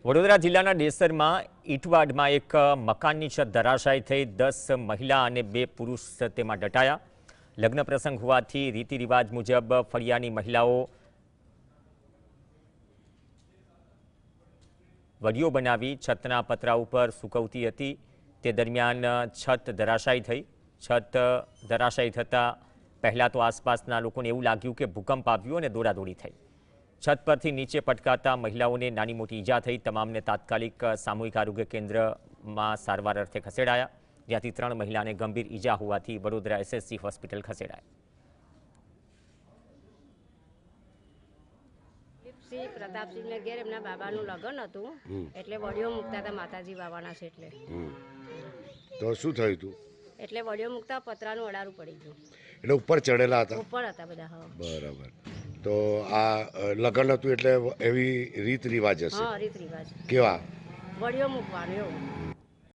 વડોદરા જિલ્લાના ડેસરમાં ઈટવાડમાં એક મકાનની છત ધરાશાયી થઈ 10 મહિલા અને 2 પુરુષ તેમાં દટાયા। લગ્ન પ્રસંગ હોવાથી રીતિ રિવાજ મુજબ ફળિયાની મહિલાઓ વડીઓ બનાવી છતના પતરા ઉપર સૂકવતી હતી। તે દરમિયાન છત ધરાશાયી થઈ। છત ધરાશાયી થતાં પહેલાં તો આસપાસના લોકોને એવું લાગ્યું કે ભૂકંપ આવ્યો અને દોડાદોડી થઈ। छत परथी नीचे पटकाता महिलाओं ने नानी मोटी ईजा थई। तमामने तात्कालिक सामूहिक आरोग्य केन्द्र में सारवार अर्थे खसेड़ाया, ज्यांथी 3 महिला ने गंभीर ईजा होवाथी वडोदरा एसएससी होस्पिटल खसेड़ाया। श्री प्रतापसिंह ने घेर एमना बाबानुं लग्न हतुं एटले वडियो मूकता हता माताजी बाबाना छे एटले तो शुं थयुं तुं? एटले वडियो मूकता पतरानुं अडारू पड़ी गयुं। એટલે ઉપર ચડેલા હતા? ઉપર હતા બધા। હા બરાબર। તો આ લગ્ન હતું એટલે એવી રીત રિવાજ હશે? હા રીત રિવાજ કેવા? વડિયો મૂકવાનું એવું।